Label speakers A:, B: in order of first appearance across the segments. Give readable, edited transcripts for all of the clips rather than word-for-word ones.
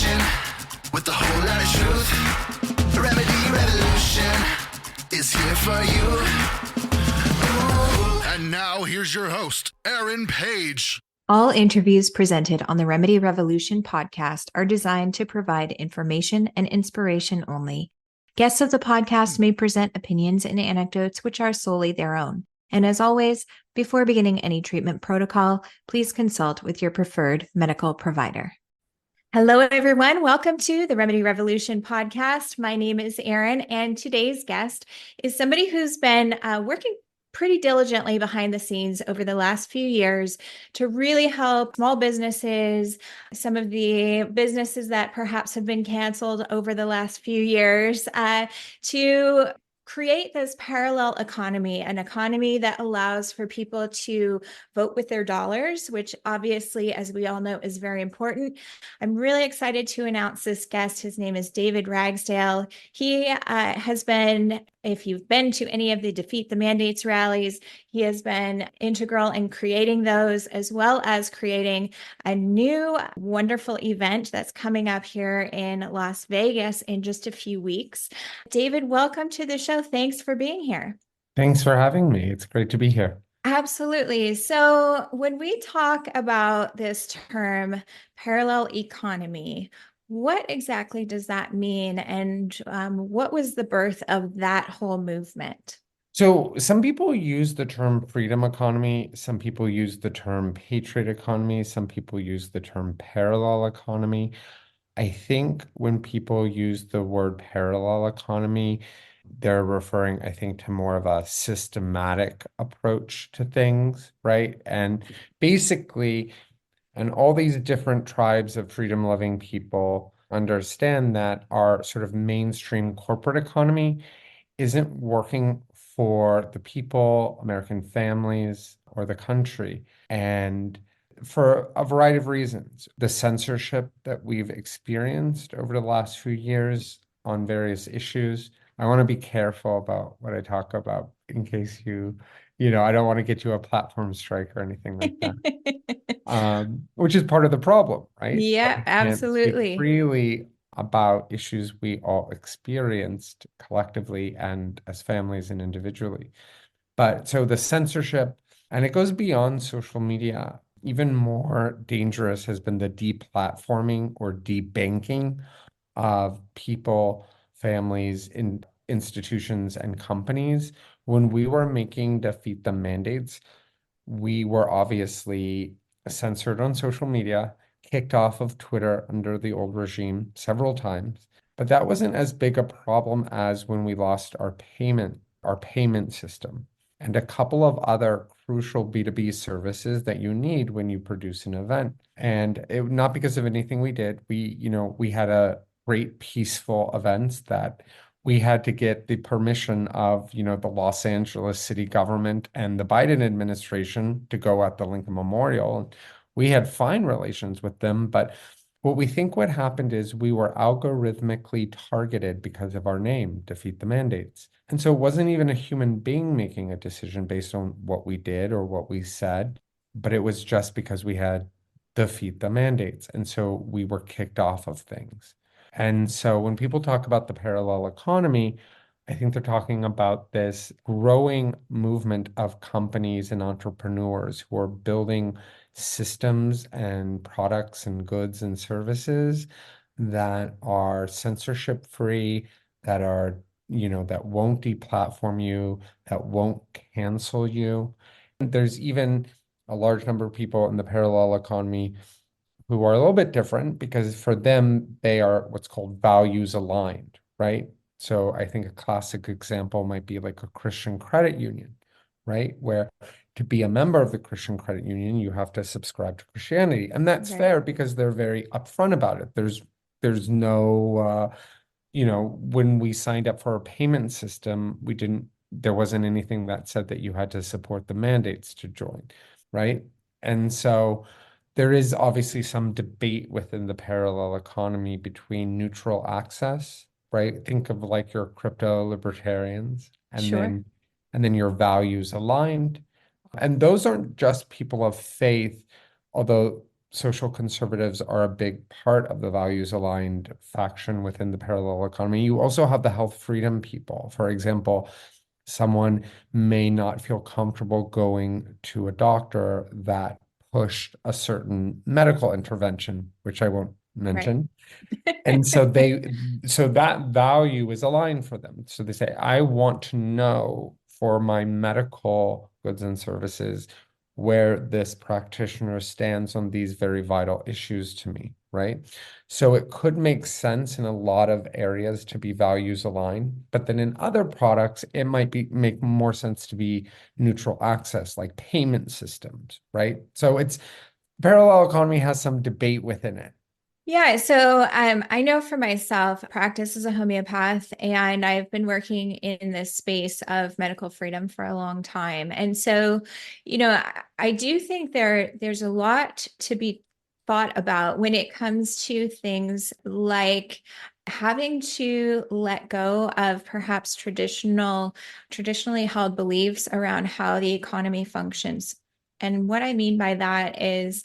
A: conversation with a whole lot of truth. Remedy Revolution is here for you. Ooh. And now here's your host, Aaron Page.
B: All interviews presented on the Remedy Revolution podcast are designed to provide information and inspiration only. Guests of the podcast may present opinions and anecdotes which are solely their own. And as always, before beginning any treatment protocol, please consult with your preferred medical provider. Hello, everyone. Welcome to the Remedy Revolution podcast. My name is Erin, and today's guest is somebody who's been working pretty diligently behind the scenes over the last few years to really help small businesses, some of the businesses that perhaps have been canceled over the last few years, to create this parallel economy, an economy that allows for people to vote with their dollars, which obviously, as we all know, is very important. I'm really excited to announce this guest. His name is David Ragsdale. He has been, if you've been to any of the Defeat the Mandates rallies, he has been integral in creating those, as well as creating a new wonderful event that's coming up here in Las Vegas in just a few weeks. David, welcome to the show. Thanks for being here.
C: Thanks for having me. It's great to be here.
B: Absolutely. So when we talk about this term, parallel economy, what exactly does that mean? And what was the birth of that whole movement?
C: So some people use the term freedom economy. Some people use the term patriot economy. Some people use the term parallel economy. I think when people use the word parallel economy, they're referring, I think, to more of a systematic approach to things, right? And basically, and all these different tribes of freedom-loving people understand that our sort of mainstream corporate economy isn't working for the people, American families, or the country. And for a variety of reasons, the censorship that we've experienced over the last few years on various issues. I want to be careful about what I talk about in case I don't want to get you a platform strike or anything like that, which is part of the problem, right?
B: Yeah, absolutely.
C: Speak freely about issues we all experienced collectively and as families and individually. But so the censorship, and it goes beyond social media. Even more dangerous has been the deplatforming or debanking of people, families, institutions, and companies. When we were making Defeat the Mandates, we were obviously censored on social media, kicked off of Twitter under the old regime several times. But that wasn't as big a problem as when we lost our payment system, and a couple of other crucial B2B services that you need when you produce an event. And not because of anything we did. We had a great peaceful events that we had to get the permission of, the Los Angeles city government and the Biden administration to go at the Lincoln Memorial. And we had fine relations with them, but what we think what happened is we were algorithmically targeted because of our name, Defeat the Mandates. And so it wasn't even a human being making a decision based on what we did or what we said, but it was just because we had Defeat the Mandates. And so we were kicked off of things. And so when people talk about the parallel economy, I think they're talking about this growing movement of companies and entrepreneurs who are building systems and products and goods and services that are censorship free, that are, that won't deplatform you, that won't cancel you. There's even a large number of people in the parallel economy who are a little bit different because for them, they are what's called values aligned, right? So I think a classic example might be like a Christian credit union, right? Where to be a member of the Christian credit union, you have to subscribe to Christianity. And that's fair because they're very upfront about it. There's no, when we signed up for a payment system, there wasn't anything that said that you had to support the mandates to join, right? And so there is obviously some debate within the parallel economy between neutral access, right? Think of like your crypto libertarians and then your values aligned. And those aren't just people of faith, although social conservatives are a big part of the values aligned faction within the parallel economy. You also have the health freedom people. For example, someone may not feel comfortable going to a doctor that pushed a certain medical intervention, which I won't
B: Right.
C: mention. And so that value is aligned for them. So they say, I want to know for my medical goods and services where this practitioner stands on these very vital issues to me, right? So it could make sense in a lot of areas to be values aligned, but then in other products, it might make more sense to be neutral access, like payment systems, right? So it's parallel economy has some debate within it.
B: Yeah, so I know for myself, practice as a homeopath, and I've been working in this space of medical freedom for a long time. And so, I do think there's a lot to be thought about when it comes to things like having to let go of perhaps traditionally held beliefs around how the economy functions. And what I mean by that is,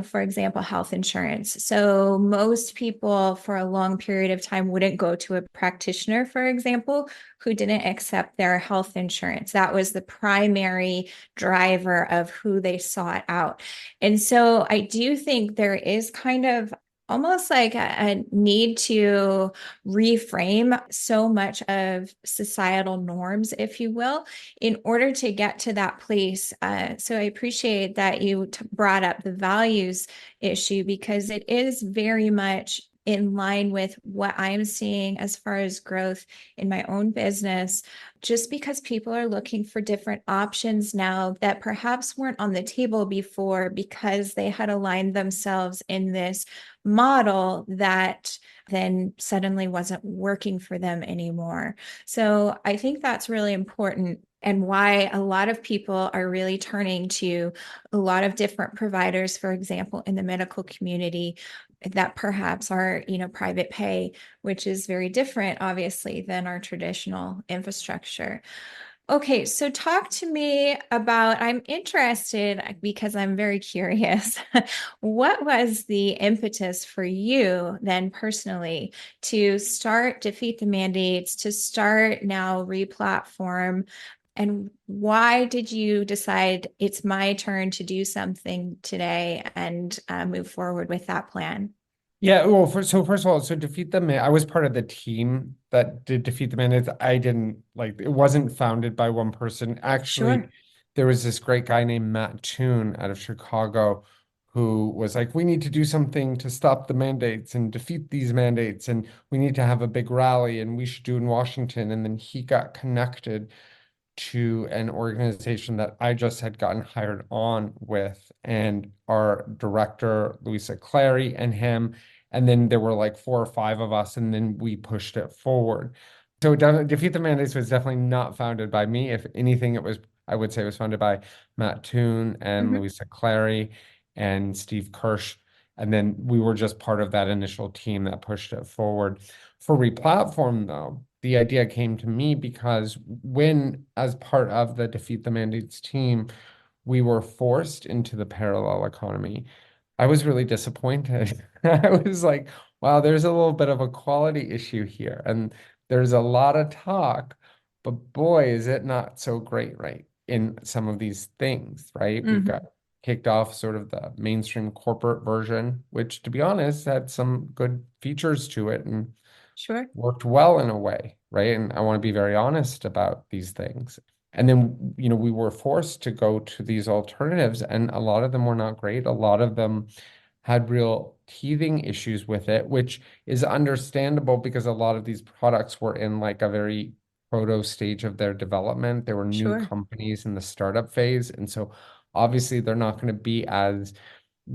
B: for example, health insurance. So most people for a long period of time wouldn't go to a practitioner, for example, who didn't accept their health insurance. That was the primary driver of who they sought out. And so I do think there is kind of almost like a need to reframe so much of societal norms, if you will, in order to get to that place. So I appreciate that you brought up the values issue because it is very much in line with what I'm seeing as far as growth in my own business, just because people are looking for different options now that perhaps weren't on the table before because they had aligned themselves in this model that then suddenly wasn't working for them anymore. So I think that's really important and why a lot of people are really turning to a lot of different providers, for example, in the medical community that perhaps are, private pay, which is very different, obviously, than our traditional infrastructure. Okay, so talk to me about, I'm interested because I'm very curious. What was the impetus for you then personally to start Defeat the Mandates, to start now Replatform? And why did you decide it's my turn to do something today and move forward with that plan?
C: Yeah, well, so first of all, so Defeat the Man, I was part of the team that did Defeat the Mandates. I didn't like it wasn't founded by one person. Actually,
B: Sure.
C: there was this great guy named Matt Toon out of Chicago who was like, we need to do something to stop the mandates and defeat these mandates, and we need to have a big rally, and we should do in Washington. And then he got connected to an organization that I just had gotten hired on with, and our director, Louisa Clary, and him. And then there were like 4 or 5 of us, and then we pushed it forward. So Defeat the Mandates was definitely not founded by me. If anything, I would say it was founded by Matt Toon and
B: Mhm.
C: Louisa Clary and Steve Kirsch. And then we were just part of that initial team that pushed it forward. For Replatform, though, the idea came to me because when, as part of the Defeat the Mandates team, we were forced into the parallel economy, I was really disappointed. I was like, wow, there's a little bit of a quality issue here. And there's a lot of talk, but boy, is it not so great, right? In some of these things, right? We got
B: Mhm.
C: kicked off sort of the mainstream corporate version, which to be honest had some good features to it and
B: Sure.
C: worked well in a way, right? And I want to be very honest about these things. And then, we were forced to go to these alternatives, and a lot of them were not great. A lot of them had real teething issues with it, which is understandable because a lot of these products were in like a very proto stage of their development. They were new
B: Sure.
C: companies in the startup phase. And so obviously they're not going to be as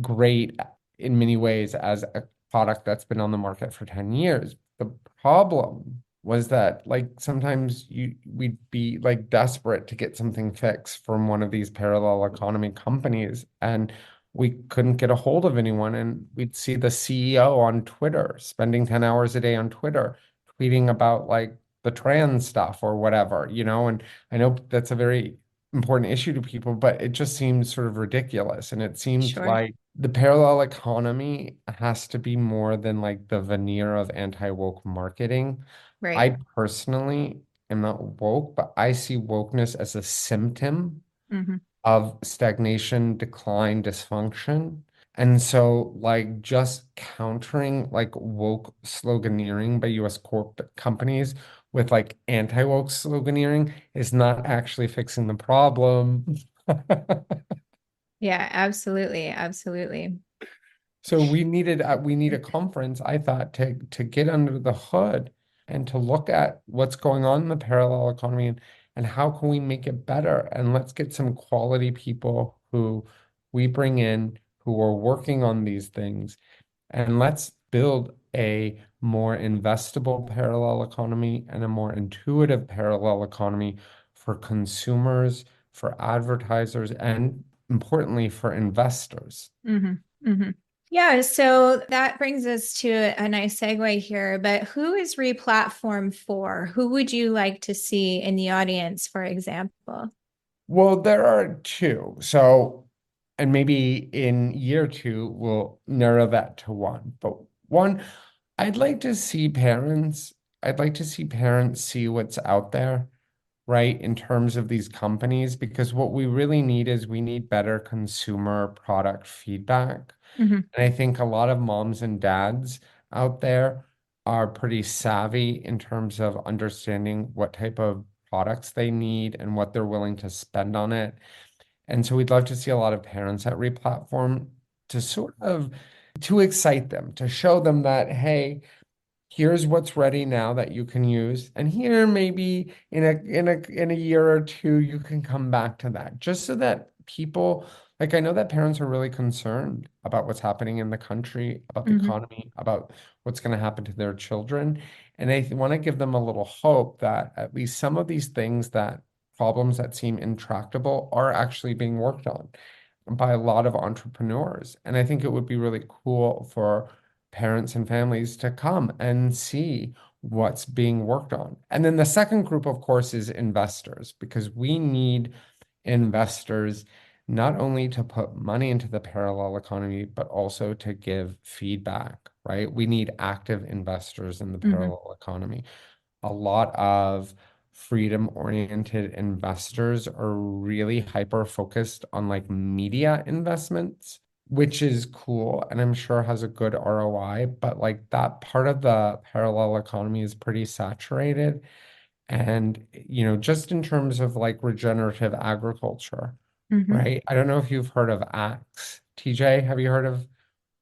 C: great in many ways as a product that's been on the market for 10 years. The problem was that like sometimes we'd be like desperate to get something fixed from one of these parallel economy companies, and we couldn't get a hold of anyone, and we'd see the CEO on Twitter spending 10 hours a day on Twitter tweeting about like the trans stuff or whatever, and I know that's a very important issue to people, but it just seems sort of ridiculous. And it seemed
B: Sure.
C: like the parallel economy has to be more than like the veneer of anti-woke marketing.
B: Right.
C: I personally am not woke, but I see wokeness as a symptom
B: Hmm.
C: of stagnation, decline, dysfunction. And so, like, just countering like woke sloganeering by US corporate companies with like anti-woke sloganeering is not actually fixing the problem.
B: Yeah, absolutely. Absolutely.
C: So we need a conference, I thought, to get under the hood and to look at what's going on in the parallel economy and how can we make it better. And let's get some quality people who we bring in who are working on these things. And let's build a more investable parallel economy and a more intuitive parallel economy for consumers, for advertisers, and importantly, for investors.
B: Hmm. Hmm. Yeah, so that brings us to a nice segue here, but who is Replatform for? Who would you like to see in the audience, for example?
C: Well, there are two. So, and maybe in year two, we'll narrow that to one. But one, I'd like to see parents, I'd like to see parents see what's out there, right, in terms of these companies, because what we really need is we need better consumer product feedback.
B: Hmm.
C: And I think a lot of moms and dads out there are pretty savvy in terms of understanding what type of products they need and what they're willing to spend on it. And so we'd love to see a lot of parents at Replatform to sort of to excite them, to show them that, hey, here's what's ready now that you can use, and here maybe in a year or two you can come back to that, just so that people, like, I know that parents are really concerned about what's happening in the country, about the
B: Hmm.
C: economy, about what's going to happen to their children, and I want to give them a little hope that at least some of these things, that problems that seem intractable, are actually being worked on by a lot of entrepreneurs. And I think it would be really cool for parents and families to come and see what's being worked on. And then the second group, of course, is investors, because we need investors not only to put money into the parallel economy, but also to give feedback, right? We need active investors in the
B: Hmm.
C: parallel economy. A lot of freedom-oriented investors are really hyper focused on like media investments, which is cool and I'm sure has a good ROI, but like that part of the parallel economy is pretty saturated. And, just in terms of like regenerative agriculture,
B: Hmm.
C: right? I don't know if you've heard of Axe. TJ, have you heard of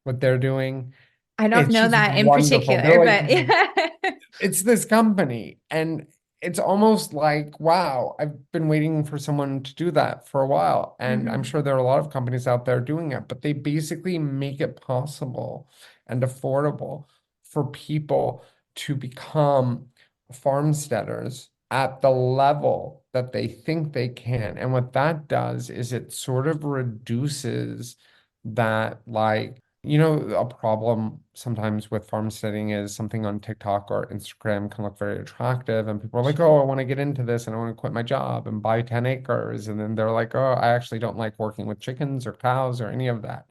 C: what they're doing?
B: I don't
C: It's
B: know
C: just
B: that in
C: wonderful.
B: particular,
C: They're like
B: but yeah.
C: it's this company, and it's almost like, wow, I've been waiting for someone to do that for a while. And I'm
B: Hmm.
C: sure there are a lot of companies out there doing it, but they basically make it possible and affordable for people to become farmsteaders at the level that they think they can. And what that does is it sort of reduces that, like, a problem sometimes with farmsteading is something on TikTok or Instagram can look very attractive, and people are like, oh, I want to get into this and I want to quit my job and buy 10 acres. And then they're like, oh, I actually don't like working with chickens or cows or any of that.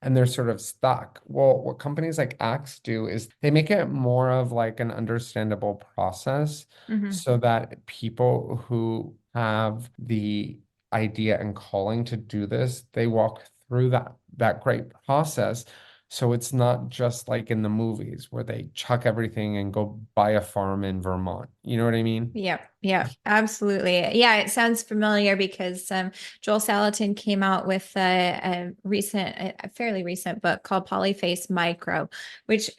C: And they're sort of stuck. Well, what companies like Axe do is they make it more of like an understandable process
B: Hmm.
C: so that people who have the idea and calling to do this, they walk through that great process. So it's not just like in the movies where they chuck everything and go buy a farm in Vermont. You know what I mean?
B: Yep, yep, absolutely. Yeah, it sounds familiar because Joel Salatin came out with a fairly recent book called Polyface Micro, which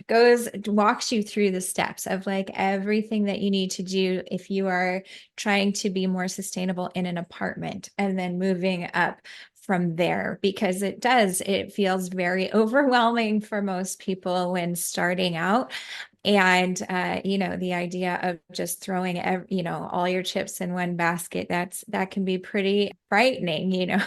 B: walks you through the steps of like everything that you need to do if you are trying to be more sustainable in an apartment and then moving up from there, because it feels very overwhelming for most people when starting out. And the idea of just throwing all your chips in one basket, that can be pretty frightening,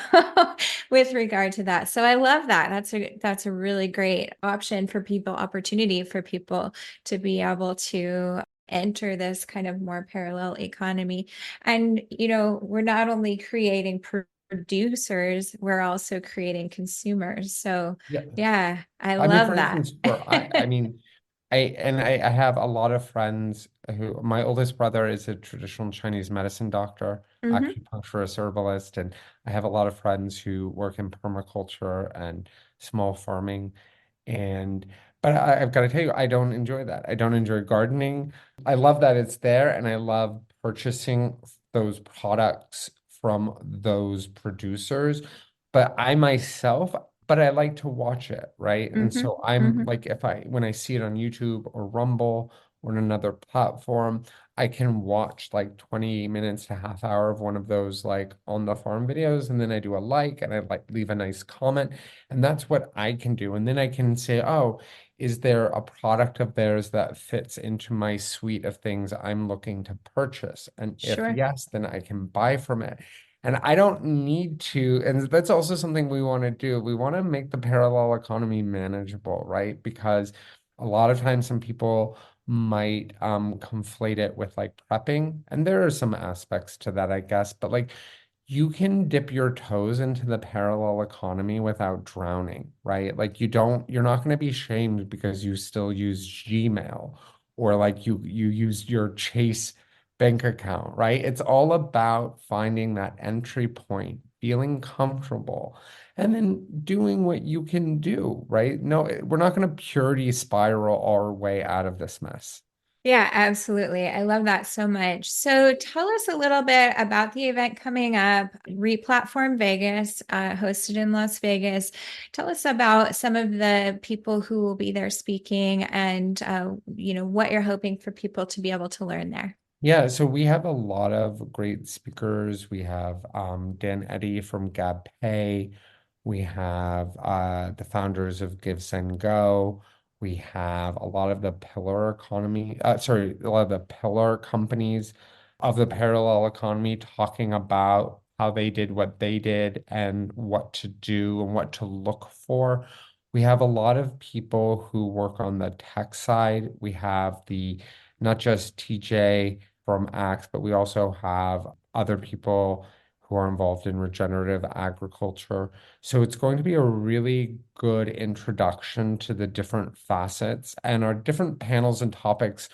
B: with regard to that. So I love that. That's a really great opportunity for people to be able to enter this kind of more parallel economy. And we're not only creating producers, we're also creating consumers. So
C: Yeah.
B: yeah, I
C: I mean, for
B: love that.
C: instance, I mean, I have a lot of friends who, my oldest brother is a traditional Chinese medicine doctor,
B: Hmm.
C: acupuncturist, herbalist, and I have a lot of friends who work in permaculture and small farming. And, but I've got to tell you, I don't enjoy that. I don't enjoy gardening. I love that it's there, and I love purchasing those products from those producers. But I myself, but I like to watch it, right? And
B: Hmm.
C: so I'm
B: Hmm.
C: like, when I see it on YouTube or Rumble or on another platform, I can watch like 20 minutes to half hour of one of those like on the farm videos, and then I do a like and I like leave a nice comment. And that's what I can do. And then I can say, oh, is there a product of theirs that fits into my suite of things I'm looking to purchase? And if
B: Sure.
C: yes, then I can buy from it. And I don't need to, and that's also something we want to do. We want to make the parallel economy manageable, right? Because a lot of times some people might conflate it with like prepping, and there are some aspects to that, I guess, but like you can dip your toes into the parallel economy without drowning, right? Like you're not going to be shamed because you still use Gmail or like you use your Chase bank account, right? It's all about finding that entry point, feeling comfortable, and then doing what you can do, right? No, we're not going to purity spiral our way out of this mess.
B: Yeah, absolutely. I love that so much. So tell us a little bit about the event coming up, Replatform Vegas, hosted in Las Vegas. Tell us about some of the people who will be there speaking and what you're hoping for people to be able to learn there.
C: Yeah, so we have a lot of great speakers. We have Dan Eddy from GabPay. We have the founders of GiveSendGo. We have a lot of the pillar economy, a lot of the pillar companies of the parallel economy talking about how they did what they did and what to do and what to look for. We have a lot of people who work on the tech side. We have the not just TJ from Axe, but we also have other people who are involved in regenerative agriculture. So it's going to be a really good introduction to the different facets, and our different panels and topics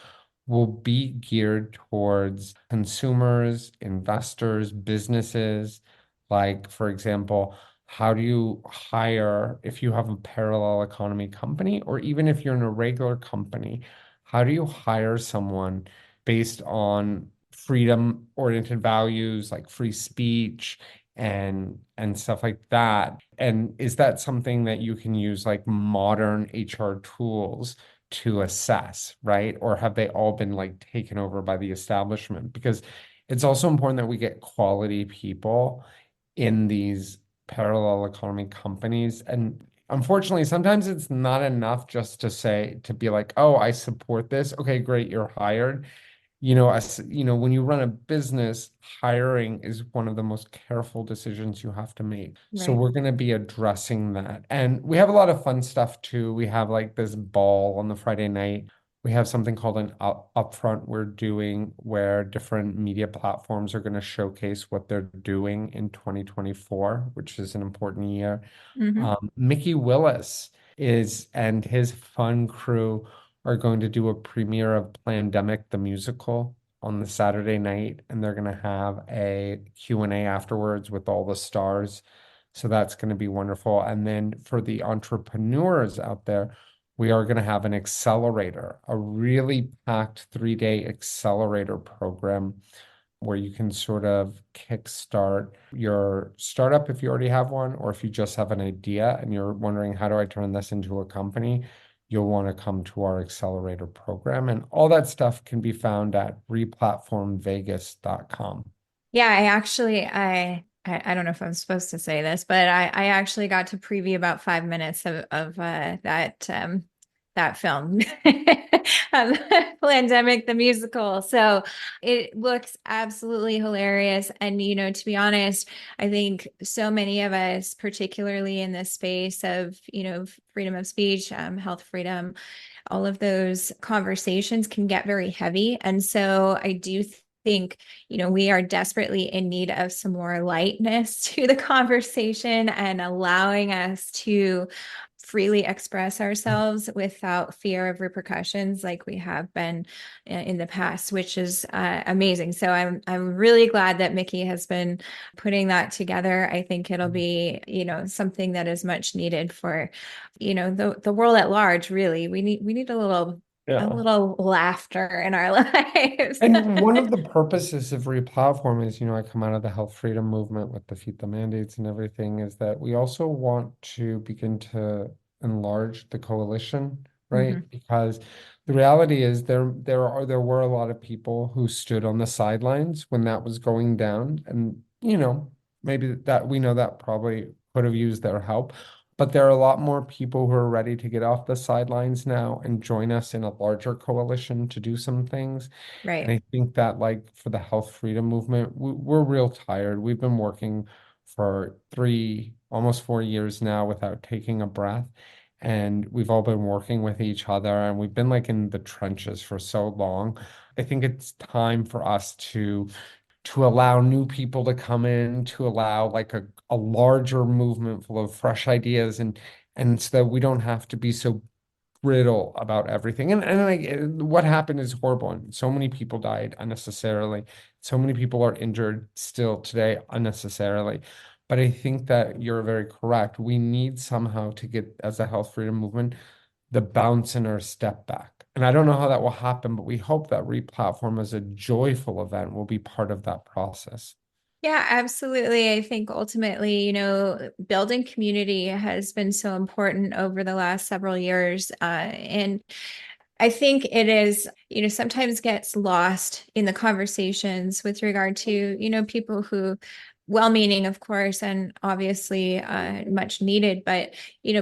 C: will be geared towards consumers, investors, businesses. Like, for example, how do you hire if you have a parallel economy company, or even if you're in a regular company, how do you hire someone based on freedom-oriented values like free speech and stuff like that? And is that something that you can use like modern HR tools to assess, right? Or have they all been like taken over by the establishment? Because it's also important that we get quality people in these parallel economy companies. And unfortunately, sometimes it's not enough just to say, to be like, oh, I support this. Okay, great, you're hired. When you run a business, hiring is one of the most careful decisions you have to make. So
B: Right.
C: we're going to be addressing that. And we have a lot of fun stuff too. We have like this ball on the Friday night. We have something called an upfront we're doing where different media platforms are going to showcase what they're doing in 2024, which is an important year.
B: Hmm.
C: Mikki Willis and his fun crew are going to do a premiere of Plandemic the musical on the Saturday night, and they're going to have a Q&A afterwards with all the stars. So that's going to be wonderful. And then for the entrepreneurs out there, we are going to have an accelerator, a really packed 3-day accelerator program where you can sort of kickstart your startup if you already have one, or if you just have an idea and you're wondering, how do I turn this into a company? You'll want to come to our accelerator program. And all that stuff can be found at replatformvegas.com.
B: Yeah, I don't know if I'm supposed to say this, but I actually got to preview about 5 minutes of that film, Pandemic the musical. So it looks absolutely hilarious. And to be honest, I think so many of us, particularly in this space of freedom of speech, health freedom, all of those conversations can get very heavy. And so I do think, we are desperately in need of some more lightness to the conversation and allowing us to freely express ourselves without fear of repercussions like we have been in the past, which is amazing. So I'm really glad that Mikki has been putting that together. I think it'll be, something that is much needed for, the world at large, really. We need a little laughter in our lives.
C: And one of the purposes of Replatform is, I come out of the health freedom movement with Defeat the Mandates and everything, is that we also want to begin to enlarge the coalition, right?
B: Mhm.
C: Because the reality is there were a lot of people who stood on the sidelines when that was going down. And, maybe that we know that probably could have used their help. But there are a lot more people who are ready to get off the sidelines now and join us in a larger coalition to do some things. And
B: Right.
C: I think that, like, for the health freedom movement, we're real tired. We've been working for almost 4 years now without taking a breath. And we've all been working with each other and we've been like in the trenches for so long. I think it's time for us to allow new people to come in, to allow like a larger movement full of fresh ideas and so that we don't have to be so brittle about everything. And like what happened is horrible. And so many people died unnecessarily. So many people are injured still today unnecessarily. But I think that you're very correct. We need somehow to get, as a health freedom movement, the bounce in our step back. And I don't know how that will happen, but we hope that Replatform as a joyful event will be part of that process.
B: Yeah, absolutely. I think ultimately, building community has been so important over the last several years. And I think it is, sometimes gets lost in the conversations with regard to, people who, well-meaning, of course, and obviously much needed, but,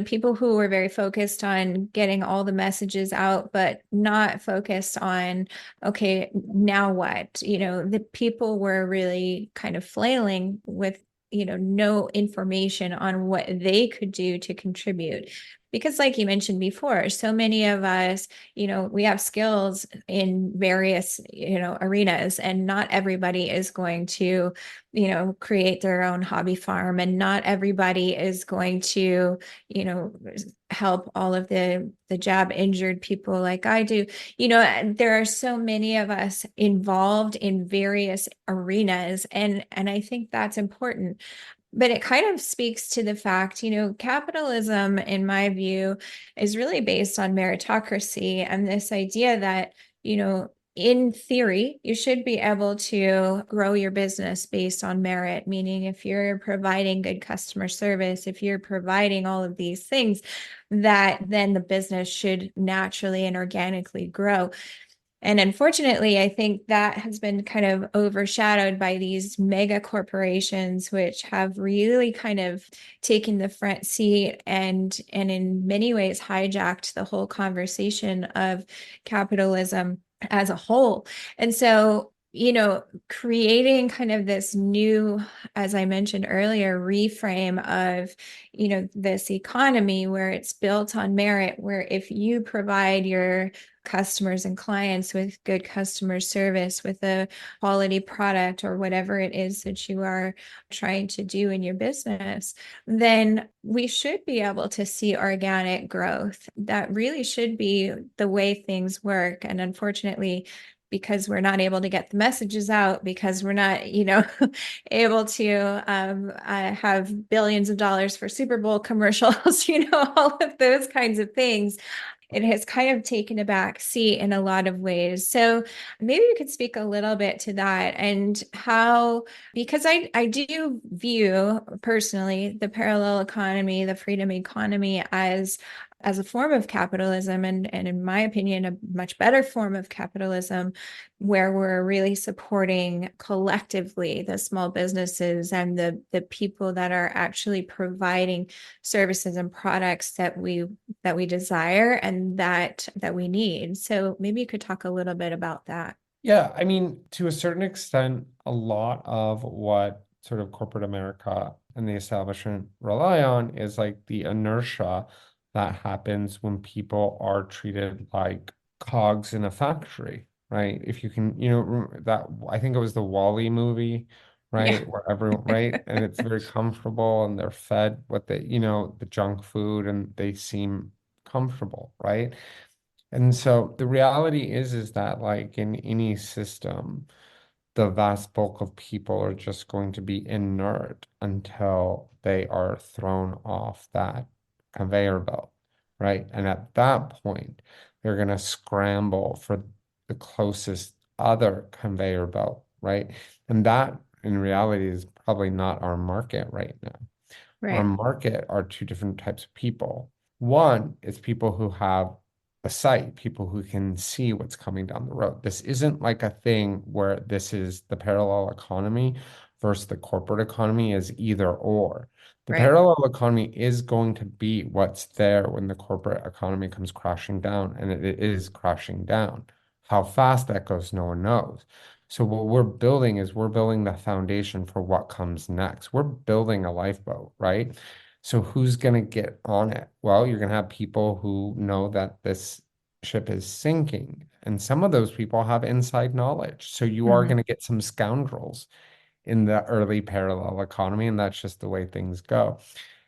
B: people who were very focused on getting all the messages out, but not focused on, okay, now what? The people were really kind of flailing with, no information on what they could do to contribute. Because like you mentioned before, so many of us, we have skills in various, arenas, and not everybody is going to, create their own hobby farm, and not everybody is going to, help all of the job injured people like I do. There are so many of us involved in various arenas, and I think that's important. But it kind of speaks to the fact, capitalism, in my view, is really based on meritocracy and this idea that, in theory, you should be able to grow your business based on merit, meaning if you're providing good customer service, if you're providing all of these things, that then the business should naturally and organically grow. And unfortunately, I think that has been kind of overshadowed by these mega corporations, which have really kind of taken the front seat and in many ways hijacked the whole conversation of capitalism as a whole. And so, creating kind of this new, as I mentioned earlier, reframe of, this economy where it's built on merit, where if you provide your customers and clients with good customer service, with a quality product or whatever it is that you are trying to do in your business, then we should be able to see organic growth. That really should be the way things work. And unfortunately, because we're not able to get the messages out, because we're not, able to have billions of dollars for Super Bowl commercials, all of those kinds of things, it has kind of taken a back seat in a lot of ways. So maybe you could speak a little bit to that and how, because I do view personally the parallel economy, the freedom economy as a form of capitalism, and in my opinion, a much better form of capitalism, where we're really supporting collectively the small businesses and the people that are actually providing services and products that we desire and that we need. So maybe you could talk a little bit about that.
C: Yeah, I mean, to a certain extent, a lot of what sort of corporate America and the establishment rely on is like the inertia that happens when people are treated like cogs in a factory, right? If you can, that I think it was the Wall-E movie,
B: Yeah.
C: right? Where everyone, right? And it's very comfortable and they're fed what they, the junk food and they seem comfortable, right? And so the reality is that like in any system, the vast bulk of people are just going to be inert until they are thrown off that conveyor belt, right? And at that point, they're going to scramble for the closest other conveyor belt, right? And that in reality is probably not our market right now. Our
B: Right.
C: market are two different types of people. One is people who have a sight, people who can see what's coming down the road. This isn't like a thing where this is the parallel economy versus the corporate economy is either or. The
B: Right.
C: parallel economy is going to be what's there when the corporate economy comes crashing down, and it is crashing down. How fast that goes, no one knows. So what we're building is we're building the foundation for what comes next. We're building a lifeboat, right? So who's going to get on it? Well, you're going to have people who know that this ship is sinking, and some of those people have inside knowledge. So you are
B: Mhm.
C: going to get some scoundrels in the early parallel economy, and that's just the way things go.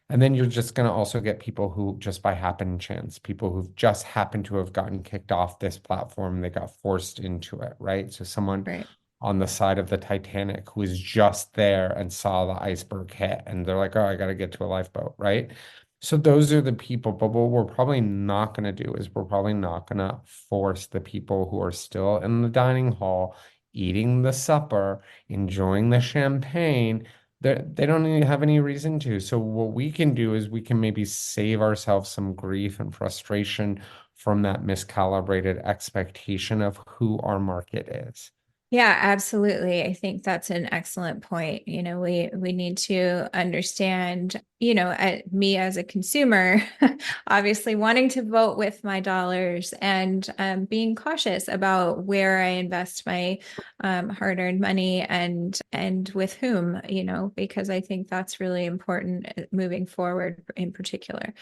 C: And then you're just going to also get people who just by happen chance, people who've just happened to have gotten kicked off this platform, they got forced into it, right? So someone
B: Right.
C: on the side of the Titanic who was just there and saw the iceberg hit, and they're like, oh, I got to get to a lifeboat, right? So those are the people. But what we're probably not going to do is we're probably not going to force the people who are still in the dining hall, eating the supper, enjoying the champagne. They don't even have any reason to. So what we can do is we can maybe save ourselves some grief and frustration from that miscalibrated expectation of who our market is.
B: Yeah, absolutely. I think that's an excellent point. We need to understand, me as a consumer, obviously wanting to vote with my dollars and being cautious about where I invest my hard-earned money and with whom, because I think that's really important moving forward in particular.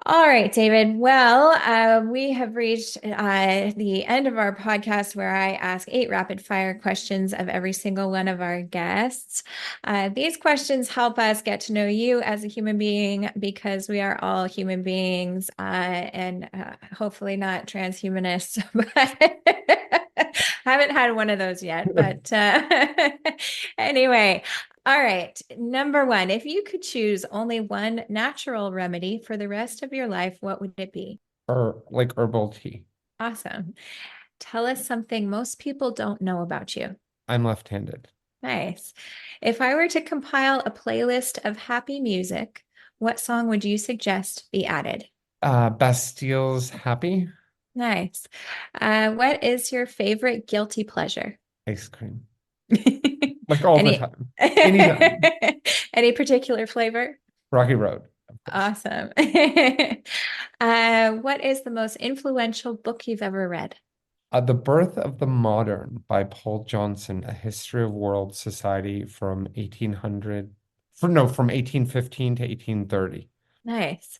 B: All right, David. Well, we have reached the end of our podcast where I ask 8 rapid fire questions of every single one of our guests. These questions help us get to know you as a human being because we are all human beings and hopefully not transhumanists, but haven't had one of those yet. But anyway. All right. Number one, if you could choose only one natural remedy for the rest of your life, what would it be?
C: Or like herbal tea.
B: Awesome. Tell us something most people don't know about you.
C: I'm left-handed.
B: Nice. If I were to compile a playlist of happy music, what song would you suggest be added?
C: Bastille's Happy
B: Nice. What is your favorite guilty pleasure?
C: ice cream. Like all the
B: Any
C: time. Anytime.
B: any particular flavor?
C: Rocky Road, of course.
B: Awesome. What is the most influential book you've ever read?
C: The Birth of the Modern by Paul Johnson, A History of World Society from 1800, from 1815 to 1830.
B: Nice.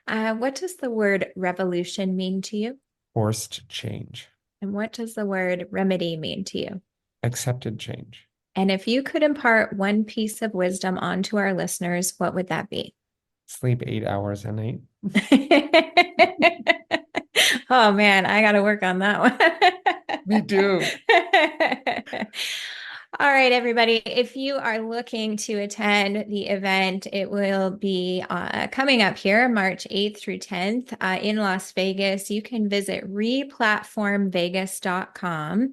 B: What does the word revolution mean to you?
C: Forced change.
B: And what does the word remedy mean to you?
C: Accepted change.
B: And if you could impart one piece of wisdom onto our listeners, what would that be?
C: Sleep 8 hours a night.
B: Oh man, I got to work on that
C: Me too.
B: one. All right, everybody. If you are looking to attend the event, it will be coming up here March 8th through 10th in Las Vegas. You can visit replatformvegas.com.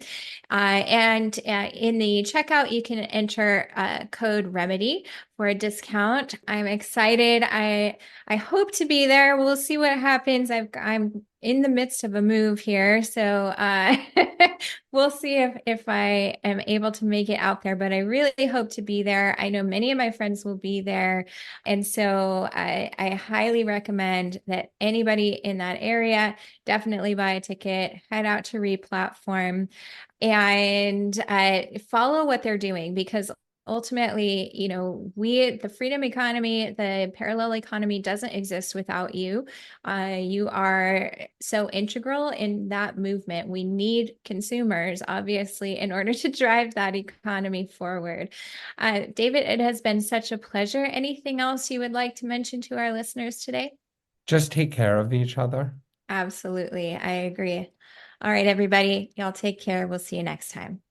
B: And in the checkout, you can enter code REMEDY for a discount. I'm excited. I hope to be there. We'll see what happens. I'm in the midst of a move here, so we'll see if I am able to make it out there. But I really hope to be there. I know many of my friends will be there, and so I highly recommend that anybody in that area definitely buy a ticket, head out to Replatform, and follow what they're doing because ultimately, the freedom economy, the parallel economy doesn't exist without you. You are so integral in that movement. We need consumers, obviously, in order to drive that economy forward. David, it has been such a pleasure. Anything else you would like to mention to our listeners today?
C: Just take care of each other.
B: Absolutely. I agree. All right, everybody, y'all take care. We'll see you next time.